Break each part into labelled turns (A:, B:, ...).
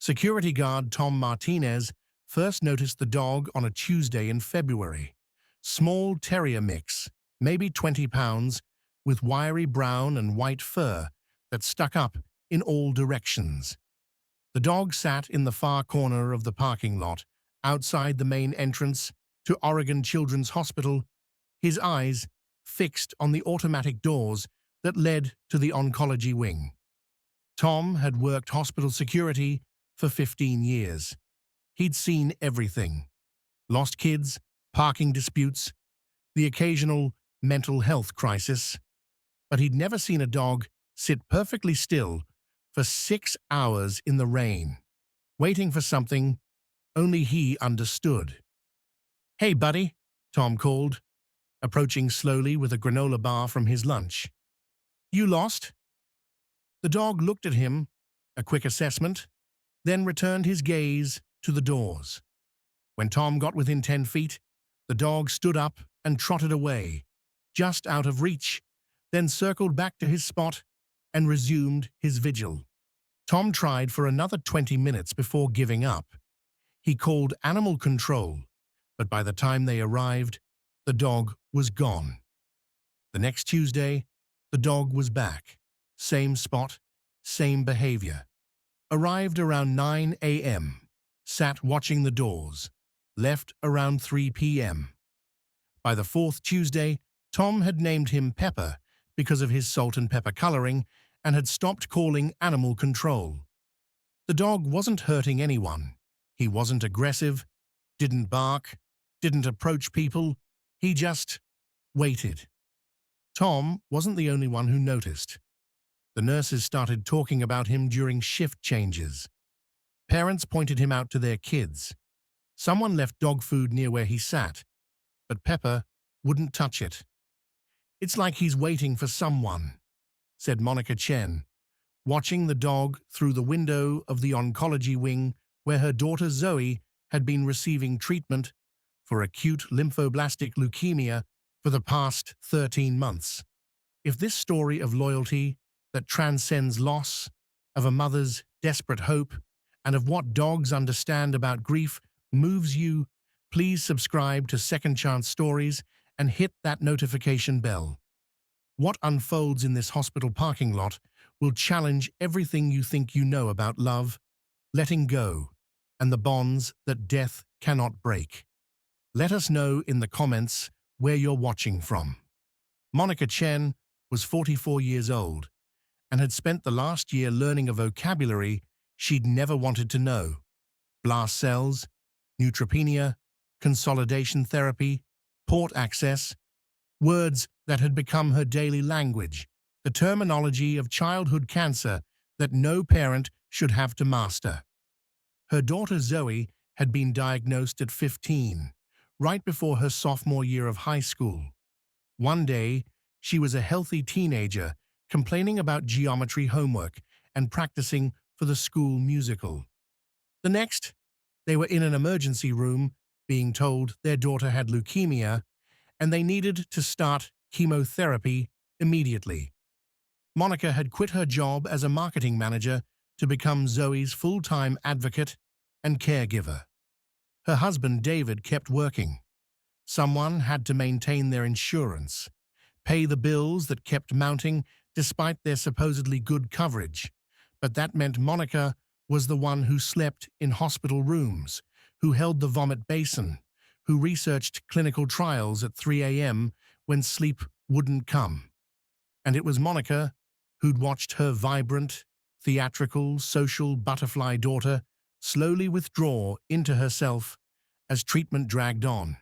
A: Security guard Tom Martinez first noticed the dog on a Tuesday in February. Small terrier mix, maybe 20 pounds, with wiry brown and white fur that stuck up in all directions. The dog sat in the far corner of the parking lot, outside the main entrance to Oregon Children's Hospital, his eyes fixed on the automatic doors that led to the oncology wing. Tom had worked hospital security for 15 years. He'd seen everything: lost kids, parking disputes, the occasional mental health crisis. But he'd never seen a dog sit perfectly still for 6 hours in the rain, waiting for something only he understood. "Hey, buddy," Tom called, approaching slowly with a granola bar from his lunch. "You lost?" The dog looked at him, a quick assessment, then returned his gaze to the doors. When Tom got within 10 feet, the dog stood up and trotted away, just out of reach, then circled back to his spot and resumed his vigil. Tom tried for another 20 minutes before giving up. He called animal control, but by the time they arrived, the dog was gone. The next Tuesday, the dog was back. Same spot, same behavior. Arrived around 9 a.m., sat watching the doors, left around 3 p.m. By the fourth Tuesday, Tom had named him Pepper because of his salt and pepper coloring and had stopped calling animal control. The dog wasn't hurting anyone. He wasn't aggressive, didn't bark, didn't approach people. He just waited. Tom wasn't the only one who noticed. The nurses started talking about him during shift changes. Parents pointed him out to their kids. Someone left dog food near where he sat, but Pepper wouldn't touch it. "It's like he's waiting for someone," said Monica Chen, watching the dog through the window of the oncology wing where her daughter Zoe had been receiving treatment for acute lymphoblastic leukemia for the past 13 months. If this story of loyalty that transcends loss, of a mother's desperate hope, and of what dogs understand about grief moves you, please subscribe to Second Chance Stories and hit that notification bell. What unfolds in this hospital parking lot will challenge everything you think you know about love, letting go, and the bonds that death cannot break. Let us know in the comments where you're watching from. Monica Chen was 44 years old and had spent the last year learning a vocabulary she'd never wanted to know: blast cells, neutropenia, consolidation therapy, port access, words that had become her daily language, the terminology of childhood cancer that no parent should have to master. Her daughter Zoe had been diagnosed at 15, right before her sophomore year of high school. One day, she was a healthy teenager complaining about geometry homework and practicing for the school musical. The next, they were in an emergency room being told their daughter had leukemia and they needed to start chemotherapy immediately. Monica had quit her job as a marketing manager to become Zoe's full-time advocate and caregiver. Her husband David kept working. Someone had to maintain their insurance, pay the bills that kept mounting despite their supposedly good coverage. But that meant Monica was the one who slept in hospital rooms, who held the vomit basin, who researched clinical trials at 3 a.m. when sleep wouldn't come. And it was Monica who'd watched her vibrant, theatrical, social butterfly daughter slowly withdraw into herself as treatment dragged on,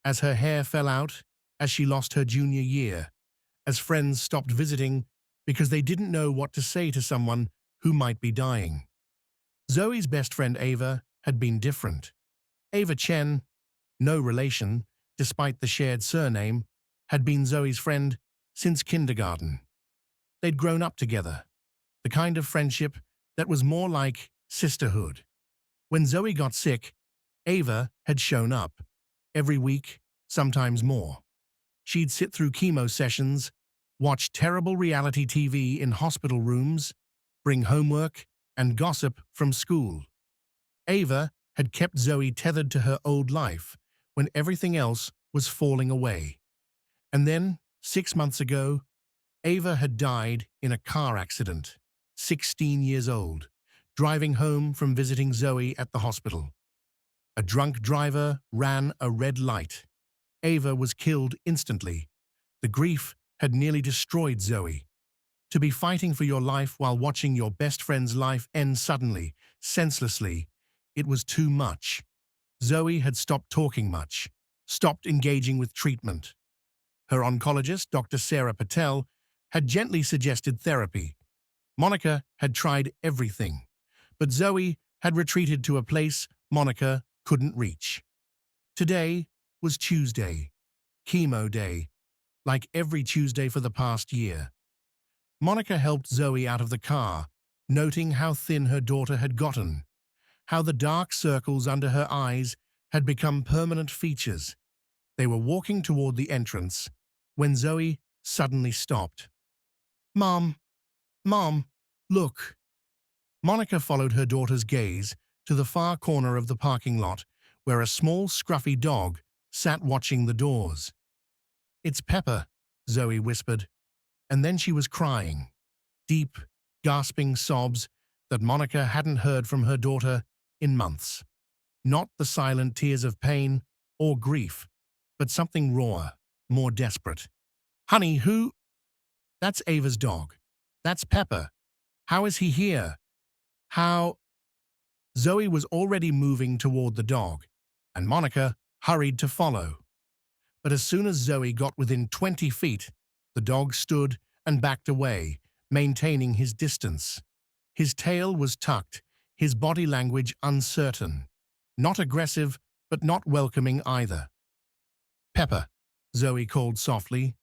A: as her hair fell out, as she lost her junior year, as friends stopped visiting because they didn't know what to say to someone who might be dying. Zoe's best friend Ava had been different. Ava Chen, no relation, despite the shared surname, had been Zoe's friend since kindergarten. They'd grown up together, the kind of friendship that was more like sisterhood. When Zoe got sick, Ava had shown up, every week, sometimes more. She'd sit through chemo sessions, watch terrible reality TV in hospital rooms, bring homework and gossip from school. Ava had kept Zoe tethered to her old life when everything else was falling away. And then, 6 months ago, Ava had died in a car accident, 16 years old, driving home from visiting Zoe at the hospital. A drunk driver ran a red light. Ava was killed instantly. The grief had nearly destroyed Zoe. To be fighting for your life while watching your best friend's life end suddenly, senselessly, it was too much. Zoe had stopped talking much, stopped engaging with treatment. Her oncologist, Dr. Sarah Patel, had gently suggested therapy. Monica had tried everything, but Zoe had retreated to a place Monica couldn't reach. Today was Tuesday, chemo day, like every Tuesday for the past year. Monica helped Zoe out of the car, noting how thin her daughter had gotten, how the dark circles under her eyes had become permanent features. They were walking toward the entrance when Zoe suddenly stopped. "Mom, Mom, look." Monica followed her daughter's gaze to the far corner of the parking lot where a small scruffy dog sat watching the doors. "It's Pepper," Zoe whispered, and then she was crying. Deep, gasping sobs that Monica hadn't heard from her daughter in months. Not the silent tears of pain or grief, but something rawer, more desperate. "Honey, who—" "That's Ava's dog. That's Pepper. How is he here? How—" Zoe was already moving toward the dog, and Monica hurried to follow. But as soon as Zoe got within 20 feet, the dog stood and backed away, maintaining his distance. His tail was tucked, his body language uncertain. Not aggressive, but not welcoming either. "Pepper," Zoe called softly.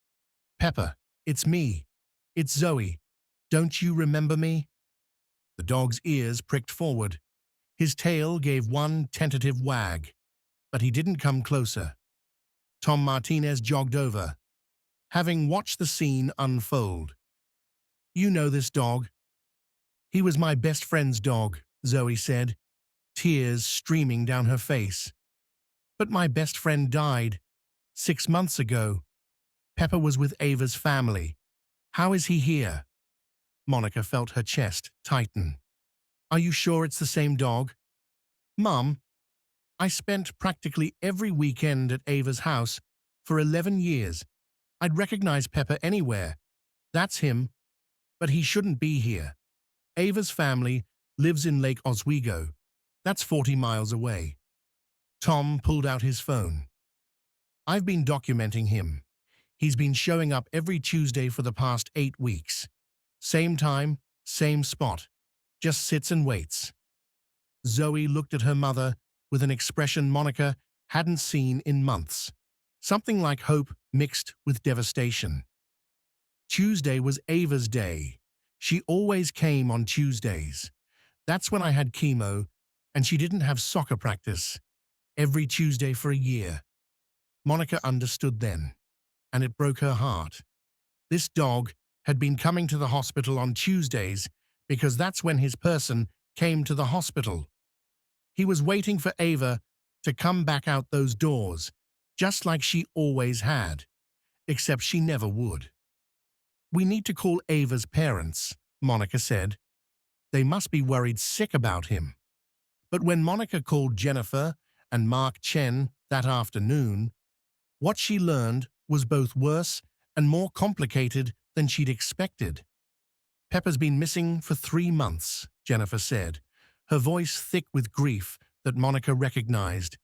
A: "Pepper, it's me. It's Zoe. Don't you remember me?" The dog's ears pricked forward. His tail gave one tentative wag, but he didn't come closer. Tom Martinez jogged over, having watched the scene unfold. "You know this dog." "He was my best friend's dog," Zoe said, tears streaming down her face. "But my best friend died 6 months ago. Pepper was with Ava's family. How is he here?" Monica felt her chest tighten. "Are you sure it's the same dog?" "Mum, I spent practically every weekend at Ava's house for 11 years. I'd recognize Pepper anywhere. That's him. But he shouldn't be here. Ava's family lives in Lake Oswego. That's 40 miles away." Tom pulled out his phone. "I've been documenting him. He's been showing up every Tuesday for the past 8 weeks. Same time, same spot. Just sits and waits." Zoe looked at her mother with an expression Monica hadn't seen in months. Something like hope mixed with devastation. Tuesday was Ava's day. She always came on Tuesdays. That's when I had chemo, and she didn't have soccer practice. Every Tuesday for a year. Monica understood then, and it broke her heart. This dog had been coming to the hospital on Tuesdays because that's when his person came to the hospital. He was waiting for Ava to come back out those doors, just like she always had, except she never would. "We need to call Ava's parents," Monica said. "They must be worried sick about him." But when Monica called Jennifer and Mark Chen that afternoon, what she learned was both worse and more complicated than she'd expected. "Pepper's been missing for 3 months, Jennifer said, her voice thick with grief that Monica recognized,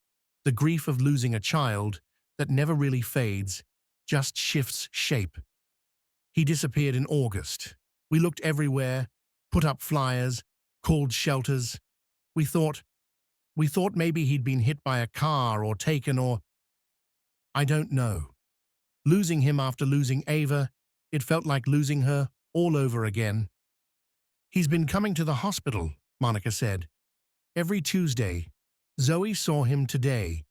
A: the grief of losing a child that never really fades, just shifts shape. "He disappeared in August. We looked everywhere, put up flyers, called shelters. We thought maybe he'd been hit by a car or taken or... I don't know. Losing him after losing Ava, it felt like losing her all over again." "He's been coming to the hospital," Monica said. "Every Tuesday. Zoe saw him today."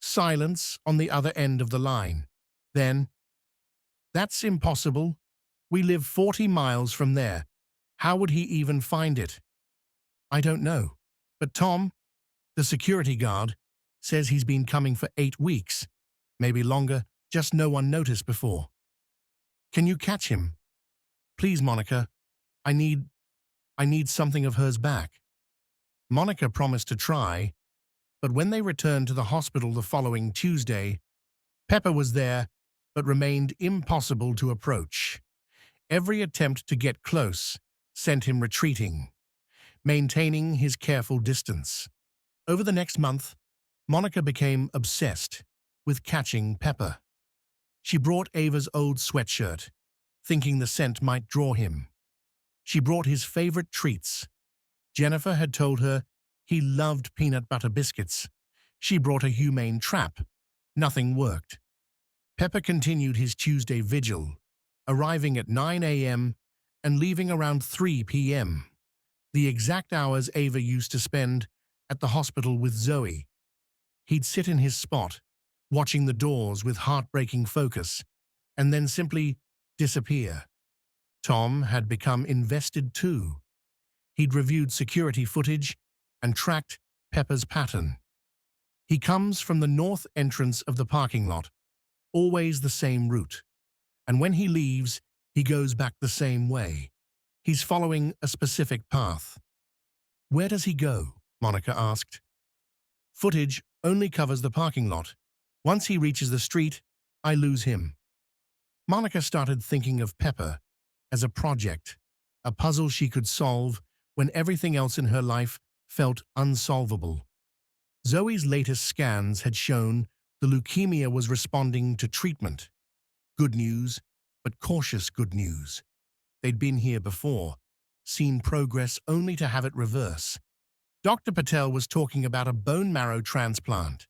A: Silence on the other end of the line. Then, "That's impossible. We live 40 miles from there. How would he even find it?" "I don't know. But Tom, The security guard says he's been coming for 8 weeks, maybe longer, just no one noticed before. Can you catch him? Please, Monica. I need something of hers back. Monica promised to try, but when they returned to the hospital the following Tuesday, Pepper was there but remained impossible to approach. Every attempt to get close sent him retreating, maintaining his careful distance. Over the next month, Monica became obsessed with catching Pepper. She brought Ava's old sweatshirt, thinking the scent might draw him. She brought his favorite treats. Jennifer had told her he loved peanut butter biscuits. She brought a humane trap. Nothing worked. Pepper continued his Tuesday vigil, arriving at 9 a.m. and leaving around 3 p.m., the exact hours Ava used to spend at the hospital with Zoe. He'd sit in his spot, watching the doors with heartbreaking focus, and then simply disappear. Tom had become invested too. He'd reviewed security footage and tracked Pepper's pattern. He comes from the north entrance of the parking lot, always the same route, and when he leaves, he goes back the same way. He's following a specific path. Where does he go? Monica asked. Footage only covers the parking lot. Once he reaches the street, I lose him. Monica started thinking of Pepper as a project, a puzzle she could solve when everything else in her life felt unsolvable. Zoe's latest scans had shown the leukemia was responding to treatment. Good news, but cautious good news. They'd been here before, seen progress only to have it reverse. Dr. Patel was talking about a bone marrow transplant,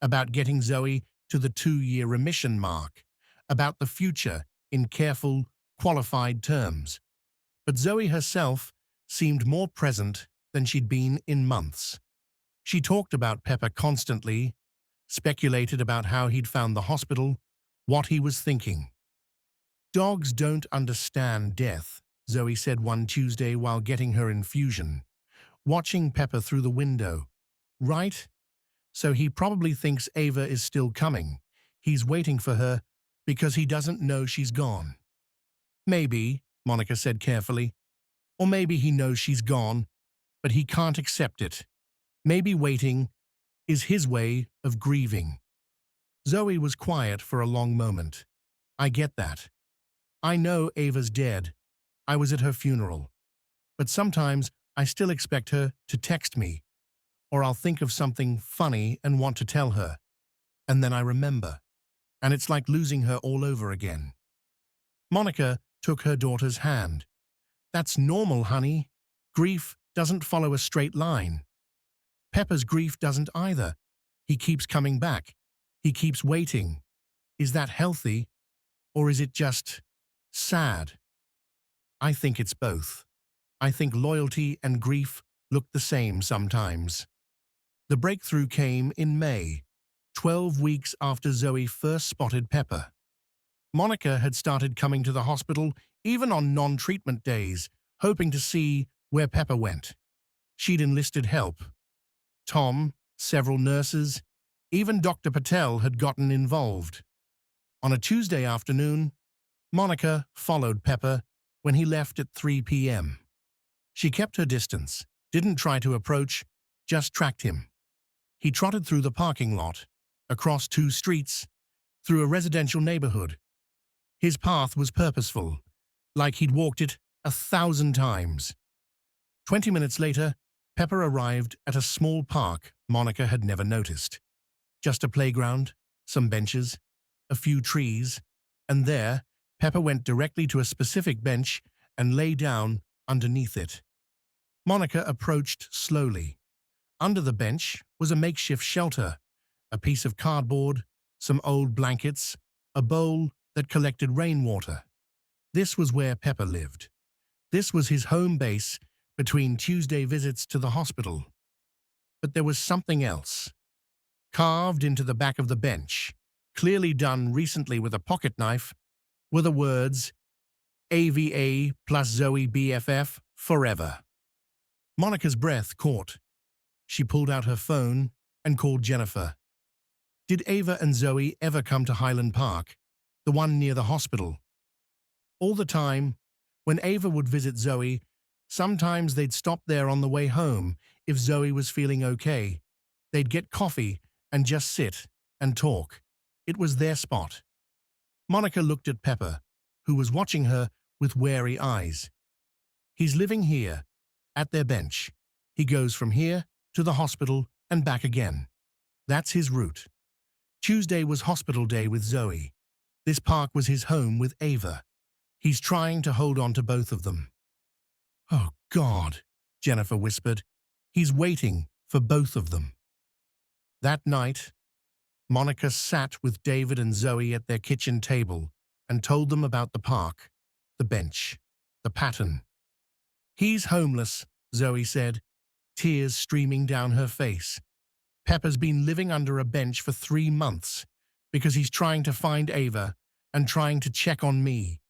A: about getting Zoe to the 2-year remission mark, about the future in careful, qualified terms. But Zoe herself seemed more present than she'd been in months. She talked about Pepper constantly, speculated about how he'd found the hospital, what he was thinking. Dogs don't understand death, Zoe said one Tuesday while getting her infusion, watching Pepper through the window. Right? So he probably thinks Ava is still coming. He's waiting for her because he doesn't know she's gone. Maybe, Monica said carefully. Or maybe he knows she's gone, but he can't accept it. Maybe waiting is his way of grieving. Zoe was quiet for a long moment. I get that. I know Ava's dead. I was at her funeral. But sometimes I still expect her to text me, or I'll think of something funny and want to tell her. And then I remember. And it's like losing her all over again. Monica took her daughter's hand. That's normal, honey. Grief doesn't follow a straight line. Pepper's grief doesn't either. He keeps coming back. He keeps waiting. Is that healthy? Or is it just sad? I think it's both. I think loyalty and grief look the same sometimes. The breakthrough came in May, 12 weeks after Zoe first spotted Pepper. Monica had started coming to the hospital even on non-treatment days, hoping to see where Pepper went. She'd enlisted help. Tom, several nurses, even Dr. Patel had gotten involved. On a Tuesday afternoon, Monica followed Pepper when he left at 3 p.m. She kept her distance, didn't try to approach, just tracked him. He trotted through the parking lot, across 2 streets, through a residential neighborhood. His path was purposeful, like he'd walked it 1,000 times. 20 minutes later, Pepper arrived at a small park Monica had never noticed. Just a playground, some benches, a few trees, and there, Pepper went directly to a specific bench and lay down underneath it. Monica approached slowly. Under the bench was a makeshift shelter, a piece of cardboard, some old blankets, a bowl that collected rainwater. This was where Pepper lived. This was his home base between Tuesday visits to the hospital. But there was something else. Carved into the back of the bench, clearly done recently with a pocket knife, were the words, AVA plus Zoe BFF forever. Monica's breath caught. She pulled out her phone and called Jennifer. Did Ava and Zoe ever come to Highland Park, the one near the hospital? All the time. When Ava would visit Zoe, sometimes they'd stop there on the way home if Zoe was feeling okay. They'd get coffee and just sit and talk. It was their spot. Monica looked at Pepper, who was watching her with wary eyes. He's living here, at their bench. He goes from here to the hospital and back again. That's his route. Tuesday was hospital day with Zoe. This park was his home with Ava. He's trying to hold on to both of them. Oh, God, Jennifer whispered. He's waiting for both of them. That night, Monica sat with David and Zoe at their kitchen table and told them about the park, the bench, the pattern. He's homeless, Zoe said, tears streaming down her face. Pepper's been living under a bench for 3 months because he's trying to find Ava and trying to check on me.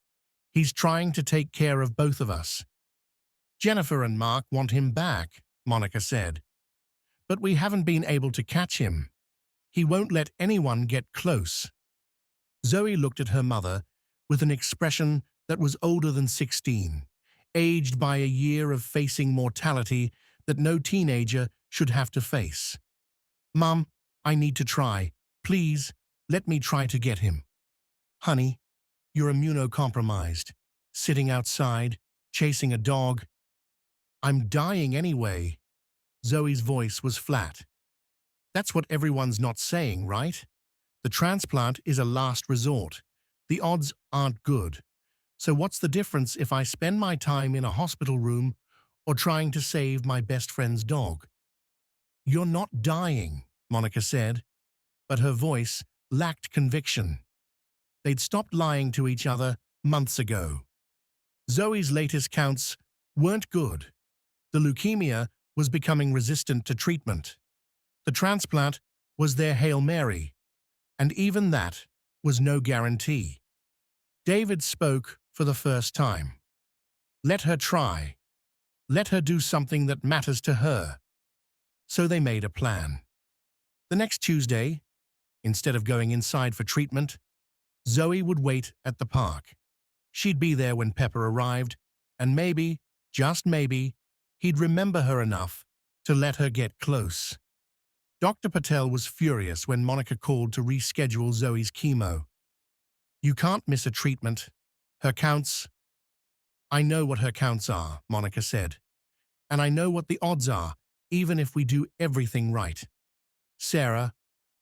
A: He's trying to take care of both of us. Jennifer and Mark want him back, Monica said. But we haven't been able to catch him. He won't let anyone get close. Zoe looked at her mother with an expression that was older than 16, aged by a year of facing mortality that no teenager should have to face. Mum, I need to try. Please, let me try to get him. Honey, you're immunocompromised, sitting outside, chasing a dog. I'm dying anyway. Zoe's voice was flat. That's what everyone's not saying, right? The transplant is a last resort. The odds aren't good. So what's the difference if I spend my time in a hospital room or trying to save my best friend's dog? You're not dying, Monica said, but her voice lacked conviction. They'd stopped lying to each other months ago. Zoe's latest counts weren't good. The leukemia was becoming resistant to treatment. The transplant was their Hail Mary, and even that was no guarantee. David spoke for the first time. Let her try. Let her do something that matters to her. So they made a plan. The next Tuesday, instead of going inside for treatment, Zoe would wait at the park. She'd be there when Pepper arrived, and maybe, just maybe, he'd remember her enough to let her get close. Dr. Patel was furious when Monica called to reschedule Zoe's chemo. You can't miss a treatment. Her counts... I know what her counts are, Monica said. And I know what the odds are, even if we do everything right. Sarah,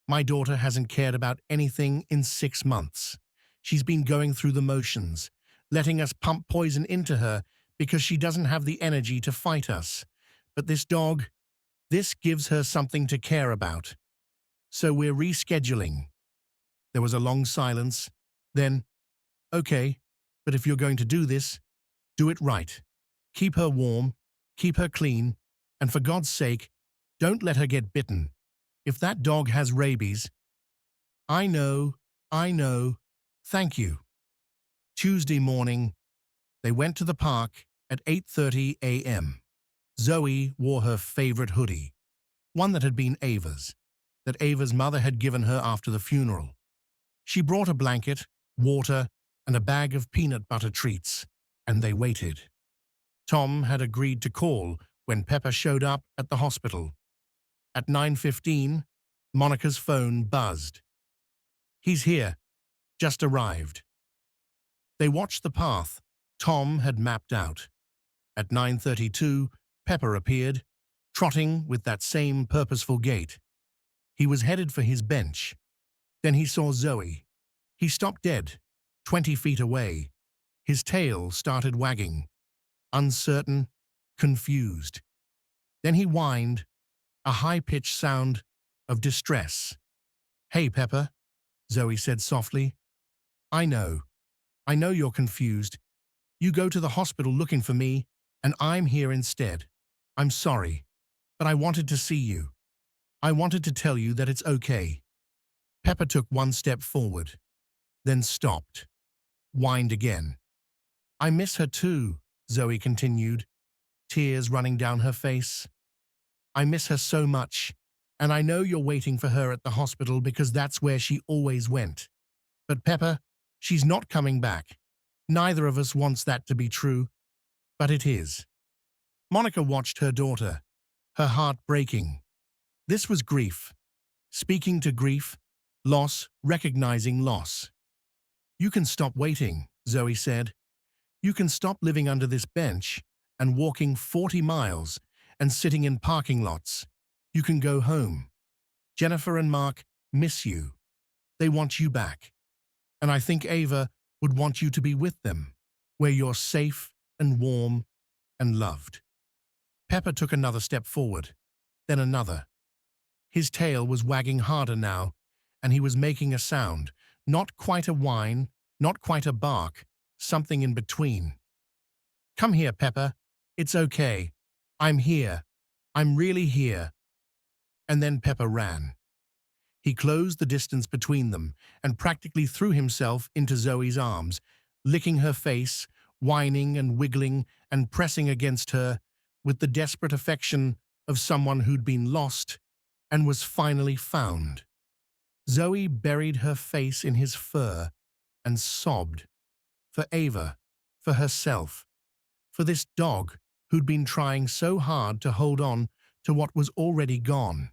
A: my daughter hasn't cared about anything in 6 months. She's been going through the motions, letting us pump poison into her because she doesn't have the energy to fight us. But this dog, this gives her something to care about. So we're rescheduling. There was a long silence. Then, okay, but if you're going to do this, do it right. Keep her warm, keep her clean, and for God's sake, don't let her get bitten. If that dog has rabies... I know, thank you. Tuesday morning, they went to the park at 8:30 a.m. Zoe wore her favorite hoodie, one that had been Ava's, that Ava's mother had given her after the funeral. She brought a blanket, water, and a bag of peanut butter treats, and they waited. Tom had agreed to call when Pepper showed up at the hospital. At 9:15, Monica's phone buzzed. He's here. Just arrived. They watched the path Tom had mapped out. At 9:32, Pepper appeared, trotting with that same purposeful gait. He was headed for his bench. Then he saw Zoe. He stopped dead, 20 feet away. His tail started wagging. Uncertain, confused. Then he whined, a high-pitched sound of distress. Hey, Pepper, Zoe said softly. I know you're confused. You go to the hospital looking for me, and I'm here instead. I'm sorry, but I wanted to see you. I wanted to tell you that it's okay. Pepper took one step forward, then stopped, whined again. I miss her too, Zoe continued, tears running down her face. I miss her so much, and I know you're waiting for her at the hospital because that's where she always went. But Pepper, she's not coming back. Neither of us wants that to be true, but it is." Monica watched her daughter, her heart breaking. This was grief. Speaking to grief, loss, recognizing loss. "You can stop waiting," Zoe said. "You can stop living under this bench and walking 40 miles and sitting in parking lots. You can go home. Jennifer and Mark miss you. They want you back. And I think Ava would want you to be with them, where you're safe and warm and loved." Pepper took another step forward, then another. His tail was wagging harder now, and he was making a sound, not quite a whine, not quite a bark, something in between. "Come here, Pepper. It's okay. I'm here. I'm really here." And then Pepper ran. He closed the distance between them and practically threw himself into Zoe's arms, licking her face, whining and wiggling and pressing against her with the desperate affection of someone who'd been lost and was finally found. Zoe buried her face in his fur and sobbed. For Ava, for herself, for this dog who'd been trying so hard to hold on to what was already gone.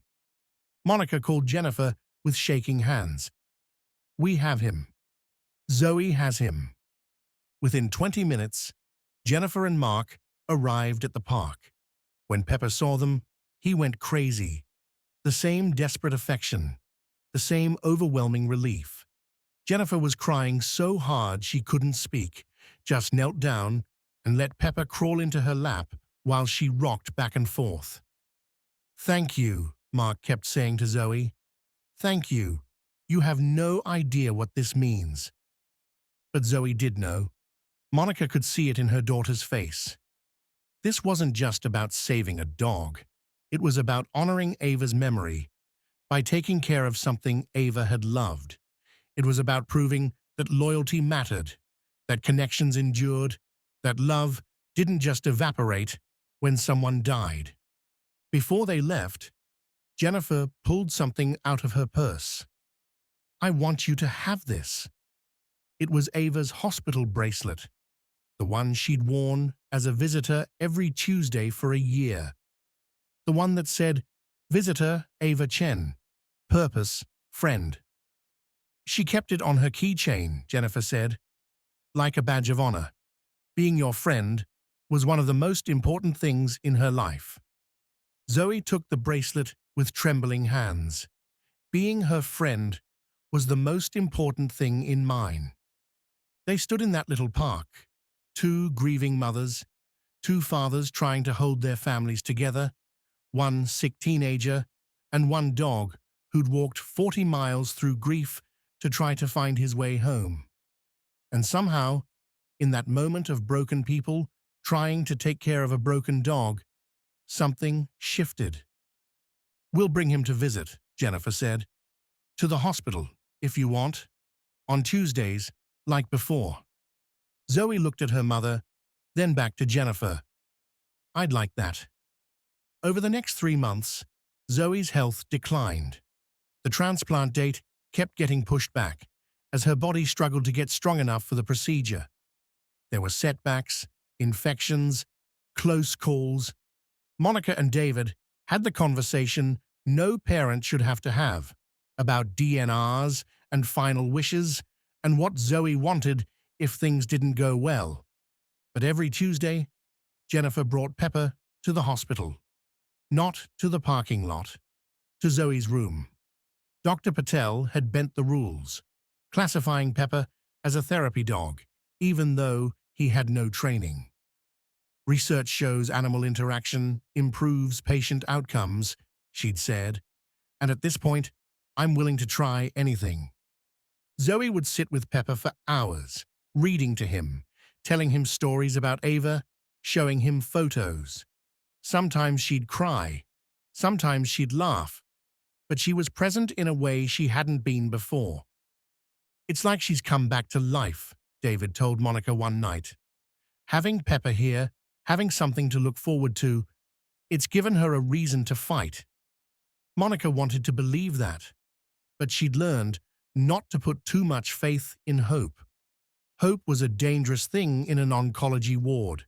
A: Monica called Jennifer with shaking hands. "We have him. Zoe has him." Within 20 minutes, Jennifer and Mark arrived at the park. When Pepper saw them, he went crazy. The same desperate affection, the same overwhelming relief. Jennifer was crying so hard she couldn't speak, just knelt down and let Pepper crawl into her lap while she rocked back and forth. "Thank you," Mark kept saying to Zoe. "Thank you. You have no idea what this means." But Zoe did know. Monica could see it in her daughter's face. This wasn't just about saving a dog. It was about honoring Ava's memory by taking care of something Ava had loved. It was about proving that loyalty mattered, that connections endured, that love didn't just evaporate when someone died. Before they left, Jennifer pulled something out of her purse. "I want you to have this." It was Ava's hospital bracelet, the one she'd worn as a visitor every Tuesday for a year. The one that said, "Visitor Ava Chen, purpose, friend." She kept it on her keychain, Jennifer said, like a badge of honor. Being your friend was one of the most important things in her life. Zoe took the bracelet with trembling hands. Being her friend was the most important thing in mine. They stood in that little park, two grieving mothers, two fathers trying to hold their families together, one sick teenager, and one dog who'd walked 40 miles through grief to try to find his way home. And somehow, in that moment of broken people trying to take care of a broken dog, something shifted. "We'll bring him to visit," Jennifer said. "To the hospital, if you want. On Tuesdays, like before." Zoe looked at her mother, then back to Jennifer. "I'd like that." Over the next 3 months, Zoe's health declined. The transplant date kept getting pushed back as her body struggled to get strong enough for the procedure. There were setbacks, infections, close calls. Monica and David had the conversation no parent should have to have about DNRs and final wishes and what Zoe wanted if things didn't go well. But every Tuesday, Jennifer brought Pepper to the hospital. Not to the parking lot, to Zoe's room. Dr. Patel had bent the rules, classifying Pepper as a therapy dog, even though he had no training. "Research shows animal interaction improves patient outcomes," she'd said, "and at this point, I'm willing to try anything." Zoe would sit with Pepper for hours, reading to him, telling him stories about Ava, showing him photos. Sometimes she'd cry, sometimes she'd laugh, but she was present in a way she hadn't been before. "It's like she's come back to life," David told Monica one night. "Having Pepper here, having something to look forward to, It's given her a reason to fight. Monica wanted to believe that, but she'd learned not to put too much faith in hope. Hope was a dangerous thing in an oncology ward.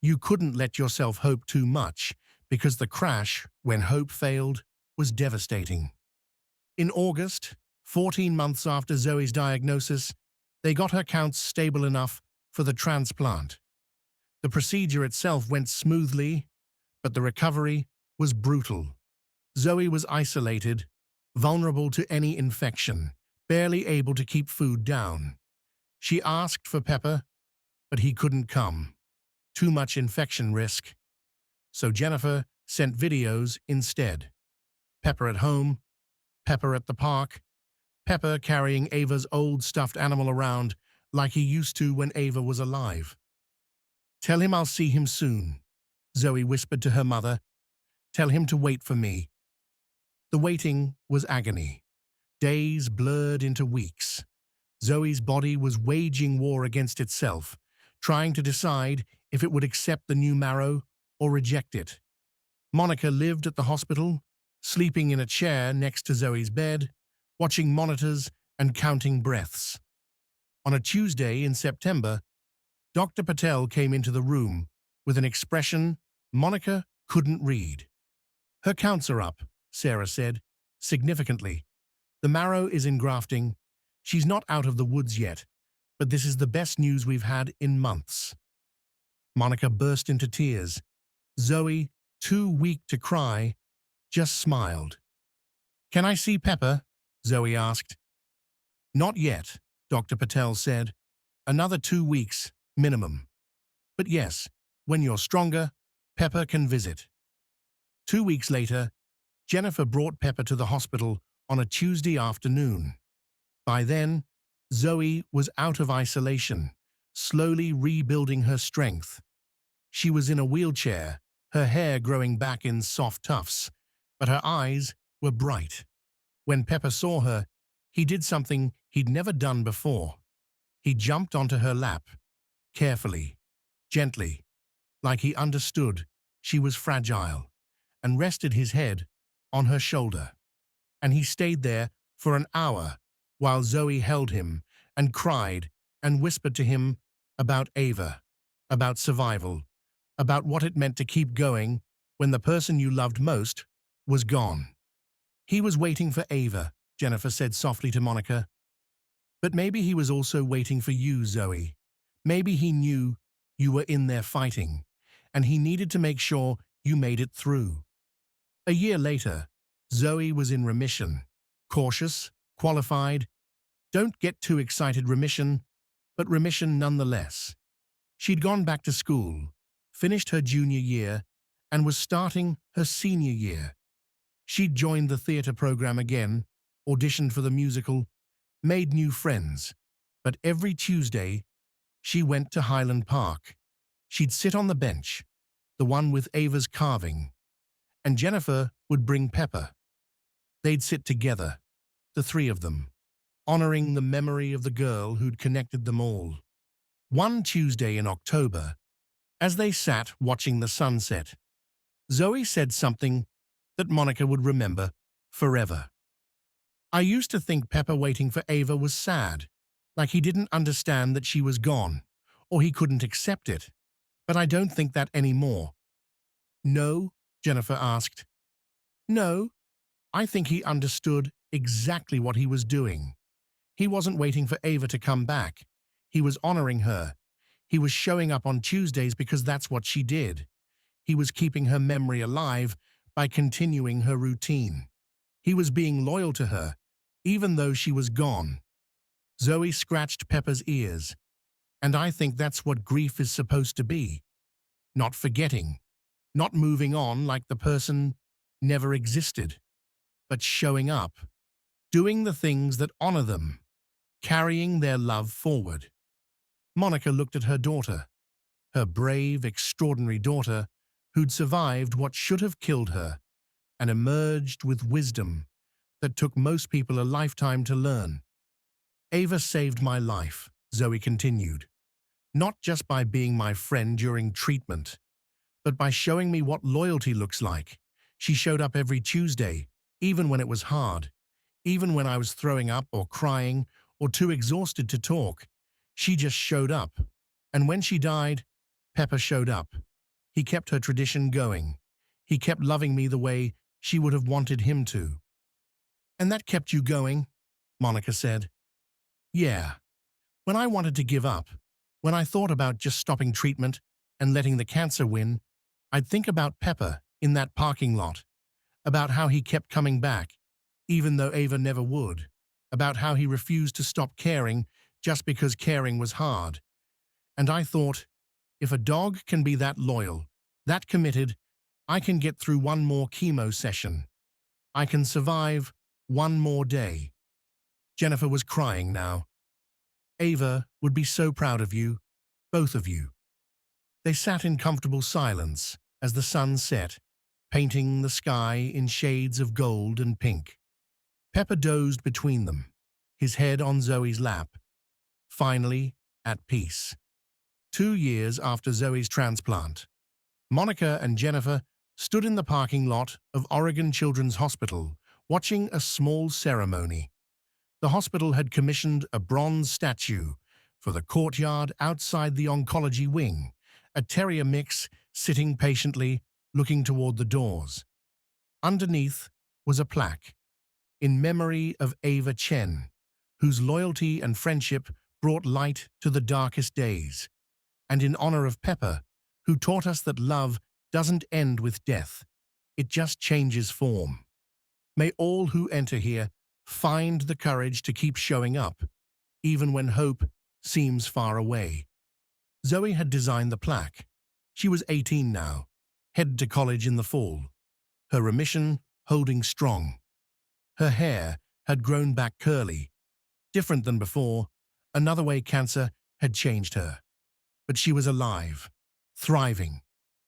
A: You couldn't let yourself hope too much, because the crash, when hope failed, was devastating. In August, 14 months after Zoe's diagnosis, they got her counts stable enough for the transplant. The procedure itself went smoothly, but the recovery was brutal. Zoe was isolated, vulnerable to any infection, barely able to keep food down. She asked for Pepper, but he couldn't come. Too much infection risk. So Jennifer sent videos instead. Pepper at home, Pepper at the park, Pepper carrying Ava's old stuffed animal around like he used to when Ava was alive. "Tell him I'll see him soon," Zoe whispered to her mother. "Tell him to wait for me." The waiting was agony. Days blurred into weeks. Zoe's body was waging war against itself, trying to decide if it would accept the new marrow or reject it. Monica lived at the hospital, sleeping in a chair next to Zoe's bed, watching monitors and counting breaths. On a Tuesday in September, Dr. Patel came into the room with an expression Monica couldn't read. "Her counts are up," Sarah said, significantly. "The marrow is in grafting. She's not out of the woods yet, but this is the best news we've had in months." Monica burst into tears. Zoe, too weak to cry, just smiled. "Can I see Pepper?" Zoe asked. "Not yet," Dr. Patel said. "Another 2 weeks, minimum. But yes, when you're stronger, Pepper can visit." 2 weeks later, Jennifer brought Pepper to the hospital on a Tuesday afternoon. By then, Zoe was out of isolation, slowly rebuilding her strength. She was in a wheelchair, her hair growing back in soft tufts, but her eyes were bright. When Pepper saw her, he did something he'd never done before. He jumped onto her lap, carefully, gently, like he understood she was fragile, and rested his head on her shoulder. And he stayed there for an hour while Zoe held him and cried and whispered to him about Ava, about survival, about what it meant to keep going when the person you loved most was gone. "He was waiting for Ava," Jennifer said softly to Monica. "But maybe he was also waiting for you, Zoe. Maybe he knew you were in there fighting, and he needed to make sure you made it through." A year later, Zoe was in remission, cautious, qualified, don't get too excited remission, but remission nonetheless. She'd gone back to school, finished her junior year, and was starting her senior year. She'd joined the theater program again, auditioned for the musical, made new friends, but every Tuesday, she went to Highland Park. She'd sit on the bench, the one with Ava's carving, and Jennifer would bring Pepper. They'd sit together, the three of them, honoring the memory of the girl who'd connected them all. One Tuesday in October, as they sat watching the sunset, Zoe said something that Monica would remember forever. "I used to think Pepper waiting for Ava was sad, like he didn't understand that she was gone, or he couldn't accept it. But I don't think that anymore." "No?" Jennifer asked. "No, I think he understood exactly what he was doing. He wasn't waiting for Ava to come back. He was honoring her. He was showing up on Tuesdays because that's what she did. He was keeping her memory alive by continuing her routine. He was being loyal to her, even though she was gone." Zoe scratched Pepper's ears. "And I think that's what grief is supposed to be. Not forgetting, not moving on like the person never existed, but showing up, doing the things that honor them, carrying their love forward." Monica looked at her daughter, her brave, extraordinary daughter, who'd survived what should have killed her, and emerged with wisdom that took most people a lifetime to learn. "Ava saved my life," Zoe continued, "not just by being my friend during treatment, but by showing me what loyalty looks like. She showed up every Tuesday, even when it was hard, even when I was throwing up or crying or too exhausted to talk. She just showed up. And when she died, Pepper showed up. He kept her tradition going. He kept loving me the way she would have wanted him to. And that kept you going? Monica said. Yeah. When I wanted to give up, when I thought about just stopping treatment and letting the cancer win, I'd think about Pepper in that parking lot, about how he kept coming back, even though Ava never would, about how he refused to stop caring just because caring was hard. And I thought, if a dog can be that loyal, that committed, I can get through one more chemo session. I can survive one more day. Jennifer was crying now. Ava would be so proud of you, both of you. They sat in comfortable silence as the sun set, painting the sky in shades of gold and pink. Pepper dozed between them, his head on Zoe's lap, finally at peace. 2 years after Zoe's transplant, Monica and Jennifer stood in the parking lot of Oregon Children's Hospital, watching a small ceremony. The hospital had commissioned a bronze statue for the courtyard outside the oncology wing, a terrier mix sitting patiently, looking toward the doors. Underneath was a plaque, in memory of Zoe Chen, whose loyalty and friendship brought light to the darkest days, and in honor of Pepper, who taught us that love doesn't end with death, it just changes form. May all who enter here find the courage to keep showing up, even when hope seems far away. Zoe had designed the plaque. She was 18 now, headed to college in the fall, her remission holding strong. Her hair had grown back curly, different than before, another way cancer had changed her. But she was alive, thriving,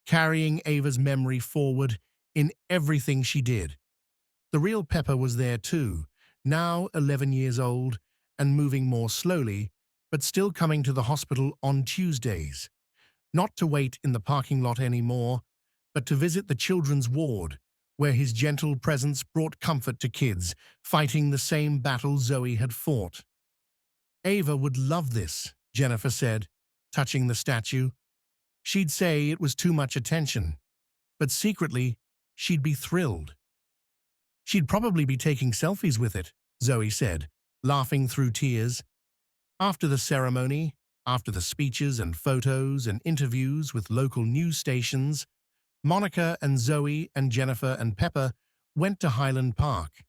A: carrying Ava's memory forward in everything she did. The real Pepper was there too, now 11 years old and moving more slowly, but still coming to the hospital on Tuesdays. Not to wait in the parking lot anymore, but to visit the children's ward, where his gentle presence brought comfort to kids fighting the same battle Zoe had fought. Ava would love this, Jennifer said, touching the statue. She'd say it was too much attention, but secretly, she'd be thrilled. She'd probably be taking selfies with it, Zoe said, laughing through tears. After the ceremony, after the speeches and photos and interviews with local news stations, Monica and Zoe and Jennifer and Pepper went to Highland Park.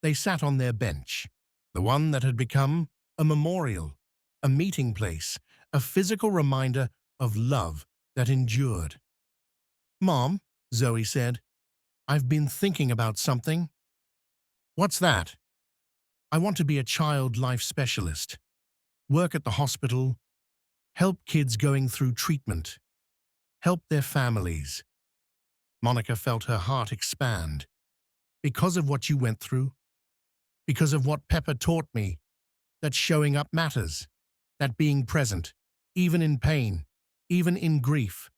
A: They sat on their bench, the one that had become a memorial, a meeting place, a physical reminder of love that endured. "Mom," Zoe said, "I've been thinking about something." "What's that?" "I want to be a child life specialist, work at the hospital, help kids going through treatment, help their families." Monica felt her heart expand. "Because of what you went through? Because of what Pepper taught me, that showing up matters, that being present, even in pain, even in grief,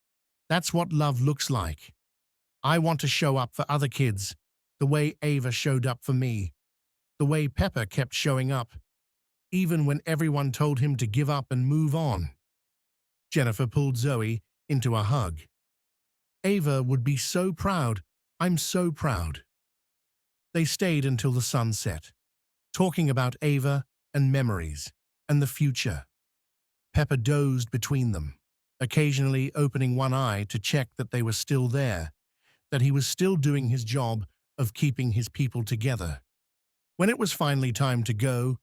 A: that's what love looks like. I want to show up for other kids, the way Ava showed up for me, the way Pepper kept showing up, even when everyone told him to give up and move on." Jennifer pulled Zoe into a hug. "Ava would be so proud. I'm so proud." They stayed until the sun set, talking about Ava and memories and the future. Pepper dozed between them, occasionally opening one eye to check that they were still there, that he was still doing his job of keeping his people together. When it was finally time to go,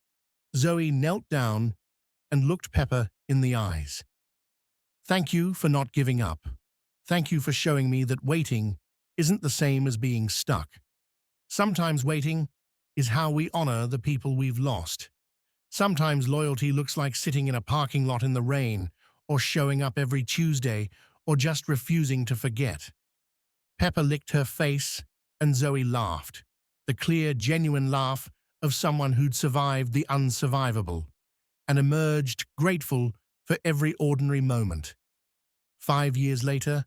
A: Zoe knelt down and looked Pepper in the eyes. "Thank you for not giving up. Thank you for showing me that waiting isn't the same as being stuck. Sometimes waiting is how we honor the people we've lost. Sometimes loyalty looks like sitting in a parking lot in the rain, or showing up every Tuesday, or just refusing to forget." Pepper licked her face, and Zoe laughed, the clear, genuine laugh of someone who'd survived the unsurvivable, and emerged grateful for every ordinary moment. 5 years later,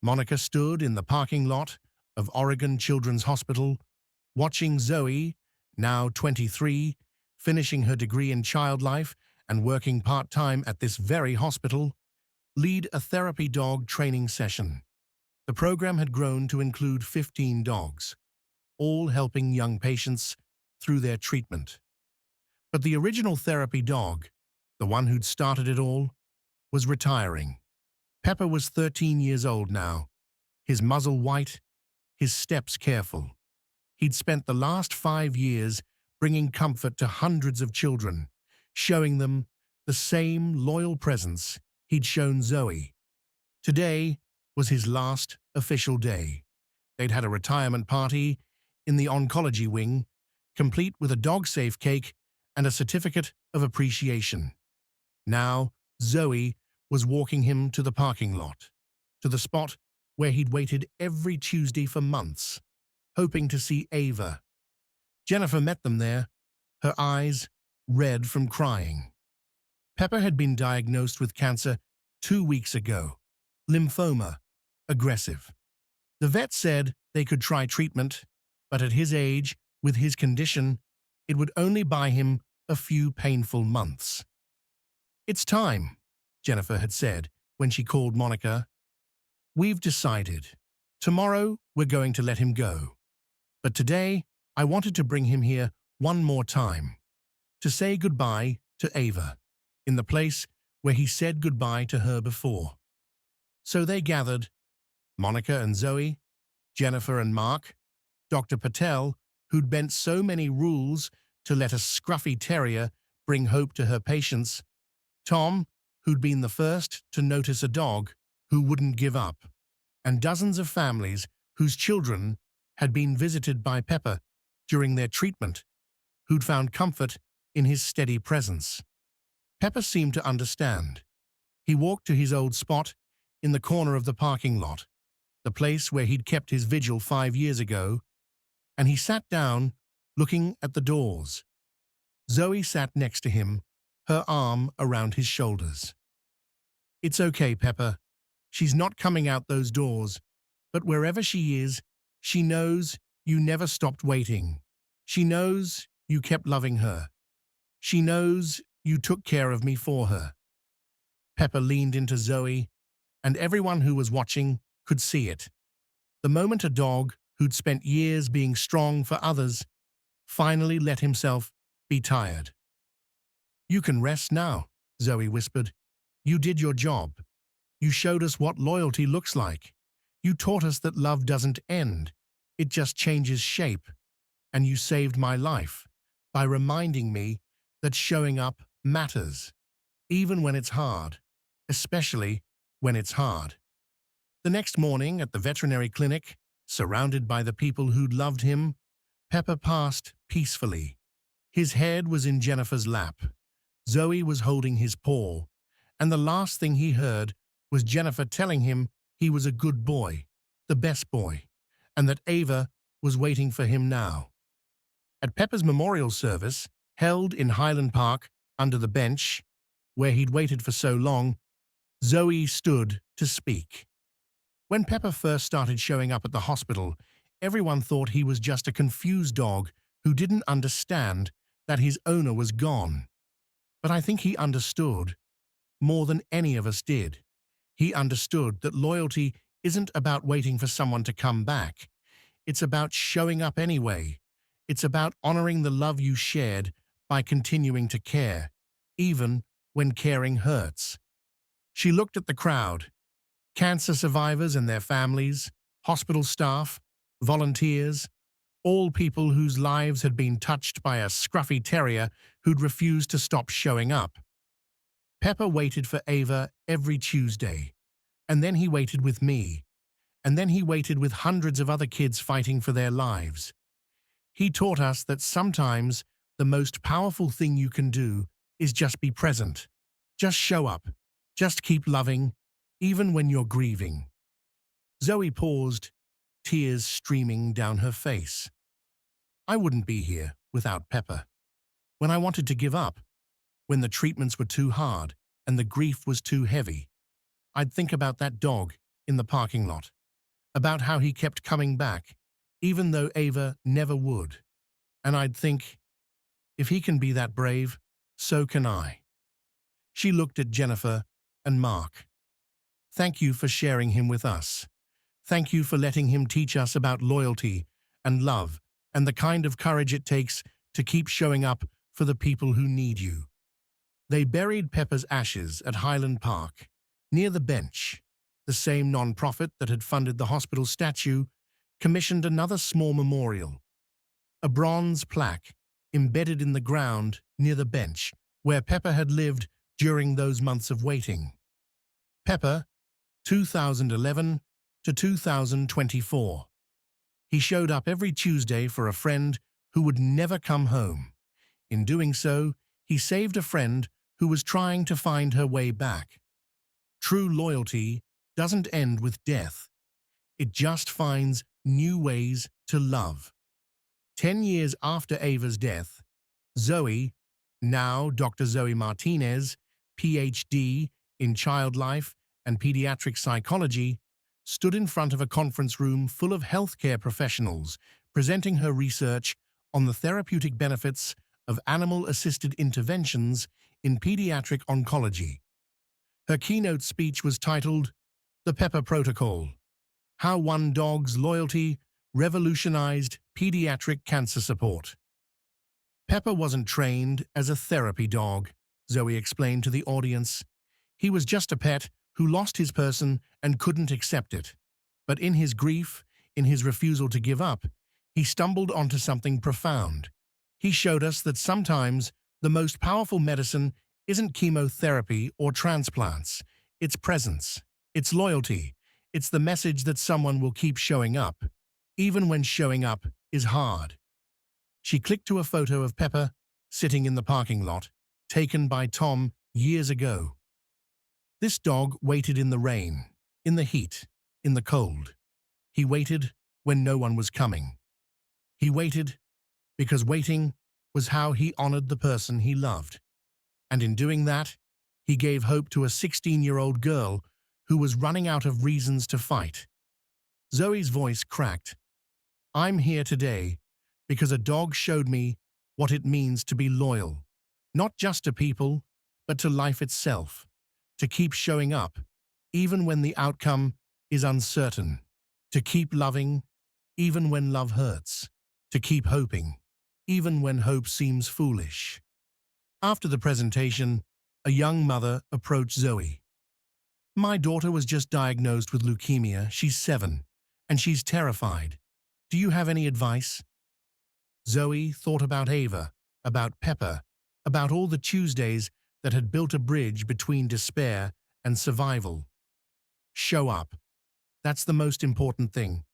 A: Monica stood in the parking lot of Oregon Children's Hospital, watching Zoe, now 23, finishing her degree in child life and working part-time at this very hospital, lead a therapy dog training session. The program had grown to include 15 dogs, all helping young patients through their treatment. But the original therapy dog, the one who'd started it all, was retiring. Pepper was 13 years old now, his muzzle white, his steps careful. He'd spent the last 5 years bringing comfort to hundreds of children, showing them the same loyal presence he'd shown Zoe. Today was his last official day. They'd had a retirement party in the oncology wing, complete with a dog-safe cake and a certificate of appreciation. Now, Zoe was walking him to the parking lot, to the spot where he'd waited every Tuesday for months, hoping to see Ava. Jennifer met them there, her eyes red from crying. Pepper had been diagnosed with cancer 2 weeks ago, lymphoma, aggressive. The vet said they could try treatment, but at his age, with his condition, it would only buy him a few painful months. "It's time," Jennifer had said when she called Monica. "We've decided. Tomorrow we're going to let him go. But today I wanted to bring him here one more time, to say goodbye to Ava, in the place where he said goodbye to her before." So they gathered, Monica and Zoe, Jennifer and Mark, Dr. Patel, who'd bent so many rules to let a scruffy terrier bring hope to her patients, Tom, who'd been the first to notice a dog who wouldn't give up, and dozens of families whose children had been visited by Pepper during their treatment, who'd found comfort in his steady presence. Pepper seemed to understand. He walked to his old spot in the corner of the parking lot, the place where he'd kept his vigil 5 years ago, and he sat down, looking at the doors. Zoe sat next to him, her arm around his shoulders. "It's okay, Pepper. She's not coming out those doors, but wherever she is, she knows you never stopped waiting. She knows you kept loving her. She knows you took care of me for her." Pepper leaned into Zoe, and everyone who was watching could see it. The moment a dog who'd spent years being strong for others finally let himself be tired. "You can rest now," Zoe whispered. "You did your job. You showed us what loyalty looks like. You taught us that love doesn't end. It just changes shape. And you saved my life by reminding me that showing up matters, even when it's hard, especially when it's hard." The next morning at the veterinary clinic, surrounded by the people who'd loved him, Pepper passed peacefully. His head was in Jennifer's lap. Zoe was holding his paw, and the last thing he heard was Jennifer telling him he was a good boy, the best boy, and that Ava was waiting for him now. At Pepper's memorial service, held in Highland Park under the bench, where he'd waited for so long, Zoe stood to speak. When Pepper first started showing up at the hospital, everyone thought he was just a confused dog who didn't understand that his owner was gone. But I think he understood, more than any of us did. He understood that loyalty isn't about waiting for someone to come back. It's about showing up anyway. It's about honoring the love you shared by continuing to care, even when caring hurts. She looked at the crowd, cancer survivors and their families, hospital staff, volunteers, all people whose lives had been touched by a scruffy terrier who'd refused to stop showing up. Pepper waited for Ava every Tuesday, and then he waited with me, and then he waited with hundreds of other kids fighting for their lives. He taught us that sometimes the most powerful thing you can do is just be present. Just show up. Just keep loving, even when you're grieving. Zoe paused, tears streaming down her face. I wouldn't be here without Pepper. When I wanted to give up, when the treatments were too hard and the grief was too heavy, I'd think about that dog in the parking lot, about how he kept coming back, even though Ava never would. And I'd think, if he can be that brave, so can I. She looked at Jennifer and Mark. Thank you for sharing him with us. Thank you for letting him teach us about loyalty and love and the kind of courage it takes to keep showing up for the people who need you. They buried Pepper's ashes at Highland Park, near the bench. The same non-profit that had funded the hospital statue commissioned another small memorial, a bronze plaque embedded in the ground near the bench where Pepper had lived during those months of waiting. Pepper, 2011 to 2024. He showed up every Tuesday for a friend who would never come home. In doing so, he saved a friend who was trying to find her way back. True loyalty doesn't end with death. It just finds new ways to love. 10 years after Ava's death, Zoe, now Dr. Zoe Martinez, PhD in child life and pediatric psychology, stood in front of a conference room full of healthcare professionals presenting her research on the therapeutic benefits of animal-assisted interventions in pediatric oncology. Her keynote speech was titled, "The Pepper Protocol: How One Dog's Loyalty Revolutionized Pediatric Cancer Support." Pepper wasn't trained as a therapy dog, Zoe explained to the audience. He was just a pet who lost his person and couldn't accept it. But in his grief, in his refusal to give up, he stumbled onto something profound. He showed us that sometimes the most powerful medicine isn't chemotherapy or transplants. It's presence. It's loyalty. It's the message that someone will keep showing up, even when showing up is hard. She clicked to a photo of Pepper sitting in the parking lot, taken by Tom years ago. This dog waited in the rain, in the heat, in the cold. He waited when no one was coming. He waited because waiting was how he honored the person he loved. And in doing that, he gave hope to a 16-year-old girl who was running out of reasons to fight. Zoe's voice cracked. "I'm here today because a dog showed me what it means to be loyal, not just to people, but to life itself, to keep showing up, even when the outcome is uncertain, to keep loving, even when love hurts, to keep hoping, even when hope seems foolish." After the presentation, a young mother approached Zoe. "My daughter was just diagnosed with leukemia. She's 7, and she's terrified. Do you have any advice?" Zoe thought about Ava, about Pepper, about all the Tuesdays that had built a bridge between despair and survival. Show up. That's the most important thing.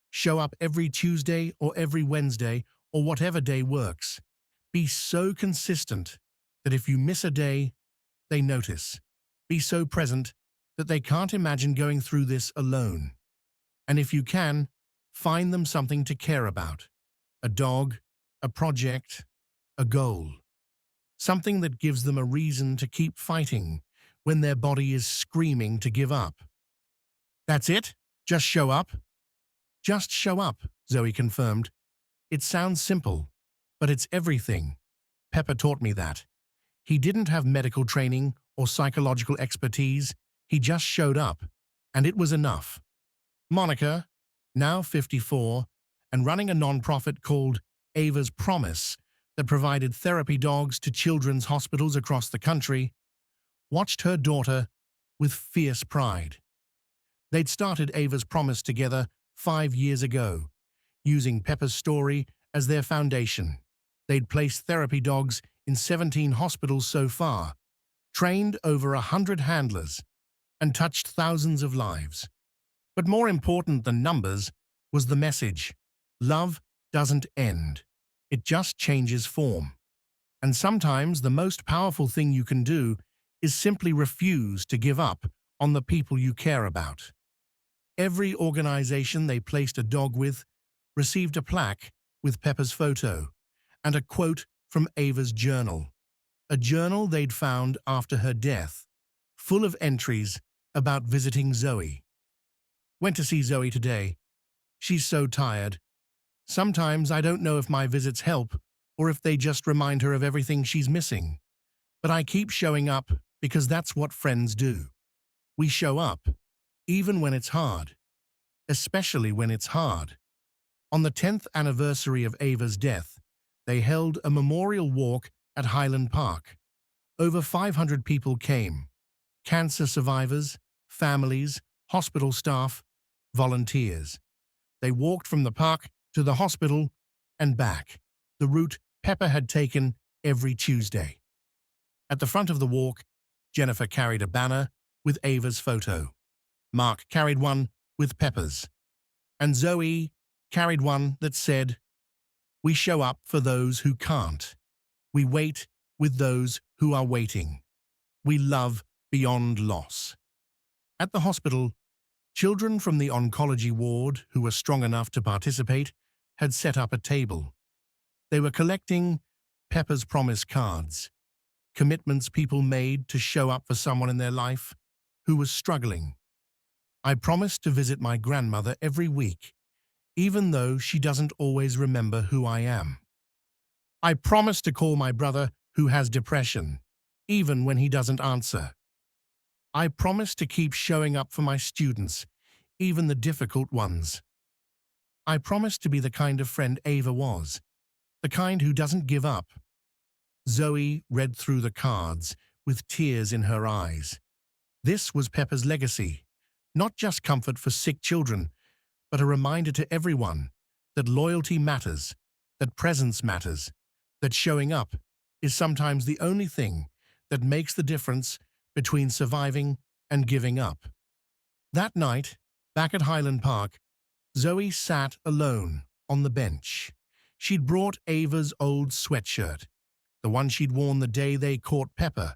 A: Show up every Tuesday or every Wednesday or whatever day works. Be so consistent that if you miss a day, they notice. Be so present that they can't imagine going through this alone. And if you can, find them something to care about. A dog, a project, a goal. Something that gives them a reason to keep fighting when their body is screaming to give up. That's it? Just show up? Just show up, Zoe confirmed. It sounds simple, but it's everything. Pepper taught me that. He didn't have medical training or psychological expertise. He just showed up, and it was enough. Monica, now 54, and running a non-profit called Ava's Promise that provided therapy dogs to children's hospitals across the country, watched her daughter with fierce pride. They'd started Ava's Promise together 5 years ago, using Pepper's story as their foundation. They'd placed therapy dogs in 17 hospitals so far, trained over 100 handlers, and touched thousands of lives. But more important than numbers was the message. Love doesn't end. It just changes form. And sometimes the most powerful thing you can do is simply refuse to give up on the people you care about. Every organization they placed a dog with received a plaque with Pepper's photo and a quote from Ava's journal, a journal they'd found after her death, full of entries about visiting Zoe. Went to see Zoe today. She's so tired. Sometimes I don't know if my visits help or if they just remind her of everything she's missing. But I keep showing up because that's what friends do. We show up, even when it's hard, especially when it's hard. On the 10th anniversary of Ava's death, they held a memorial walk at Highland Park. Over 500 people came: cancer survivors, families, hospital staff, volunteers. They walked from the park to the hospital and back, the route Pepper had taken every Tuesday. At the front of the walk, Jennifer carried a banner with Ava's photo. Mark carried one with Pepper's. And Zoe carried one that said, "We show up for those who can't. We wait with those who are waiting. We love beyond loss." At the hospital, children from the oncology ward who were strong enough to participate had set up a table. They were collecting Pepper's promise cards, commitments people made to show up for someone in their life who was struggling. "I promise to visit my grandmother every week, even though she doesn't always remember who I am. I promise to call my brother who has depression, even when he doesn't answer. I promise to keep showing up for my students, even the difficult ones. I promise to be the kind of friend Ava was, the kind who doesn't give up." Zoe read through the cards with tears in her eyes. This was Pepper's legacy, not just comfort for sick children, but a reminder to everyone that loyalty matters, that presence matters, that showing up is sometimes the only thing that makes the difference between surviving and giving up. That night, back at Highland Park, Zoe sat alone on the bench. She'd brought Ava's old sweatshirt, the one she'd worn the day they caught Pepper,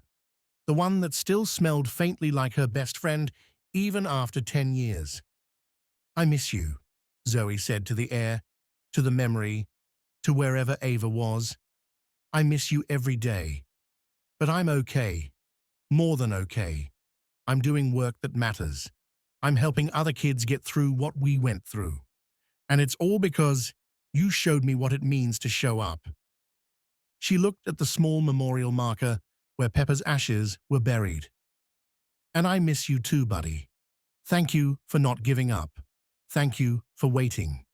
A: the one that still smelled faintly like her best friend even after 10 years. "I miss you," Zoe said to the air, to the memory, to wherever Ava was. "I miss you every day. But I'm okay. More than okay. I'm doing work that matters. I'm helping other kids get through what we went through. And it's all because you showed me what it means to show up." She looked at the small memorial marker where Pepper's ashes were buried. "And I miss you too, buddy. Thank you for not giving up. Thank you for waiting,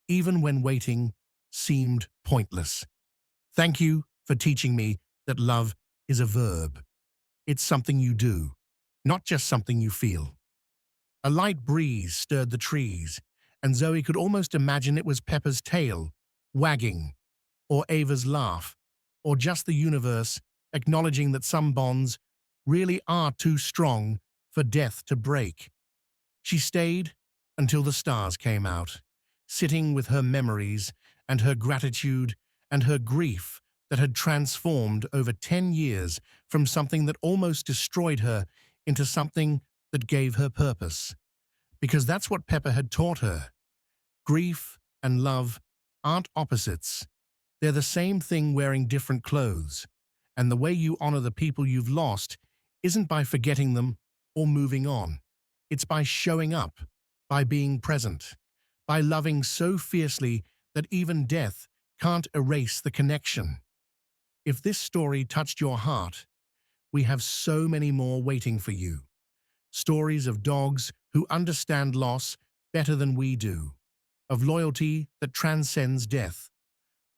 A: even when waiting seemed pointless. Thank you for teaching me that love is a verb. It's something you do, not just something you feel." A light breeze stirred the trees, and Zoe could almost imagine it was Pepper's tail, wagging, or Ava's laugh, or just the universe acknowledging that some bonds really are too strong for death to break. She stayed until the stars came out, sitting with her memories and her gratitude and her grief that had transformed over 10 years from something that almost destroyed her into something that gave her purpose. Because that's what Pepper had taught her. Grief and love aren't opposites. They're the same thing wearing different clothes. And the way you honor the people you've lost isn't by forgetting them or moving on. It's by showing up, by being present, by loving so fiercely that even death can't erase the connection. If this story touched your heart, we have so many more waiting for you. Stories of dogs who understand loss better than we do, of loyalty that transcends death,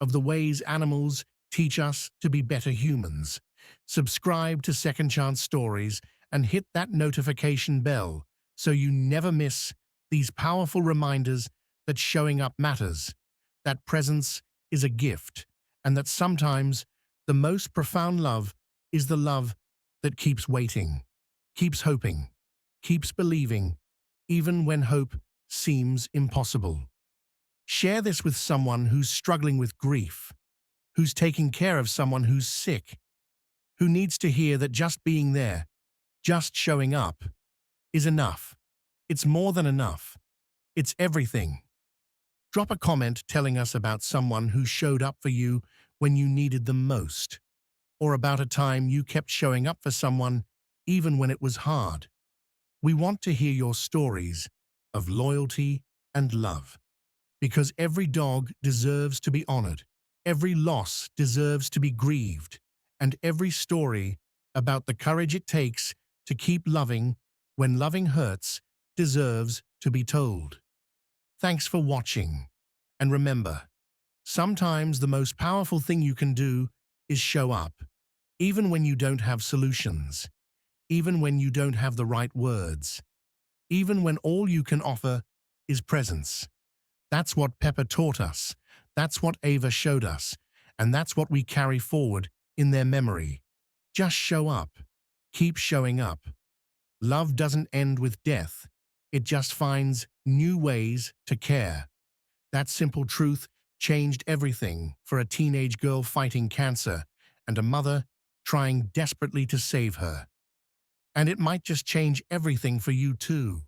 A: of the ways animals teach us to be better humans. Subscribe to Second Chance Stories and hit that notification bell so you never miss these powerful reminders that showing up matters, that presence is a gift, and that sometimes the most profound love is the love that keeps waiting, keeps hoping, keeps believing, even when hope seems impossible. Share this with someone who's struggling with grief, who's taking care of someone who's sick, who needs to hear that just being there, just showing up, is enough. It's more than enough. It's everything. Drop a comment telling us about someone who showed up for you when you needed them most, or about a time you kept showing up for someone even when it was hard. We want to hear your stories, of loyalty and love. Because every dog deserves to be honored, every loss deserves to be grieved, and every story about the courage it takes to keep loving when loving hurts deserves to be told. Thanks for watching. And remember, sometimes the most powerful thing you can do is show up, even when you don't have solutions, even when you don't have the right words, even when all you can offer is presence. That's what Pepper taught us, that's what Ava showed us, and that's what we carry forward in their memory. Just show up. Keep showing up. Love doesn't end with death. It just finds new ways to care. That simple truth changed everything for a teenage girl fighting cancer and a mother trying desperately to save her. And it might just change everything for you too.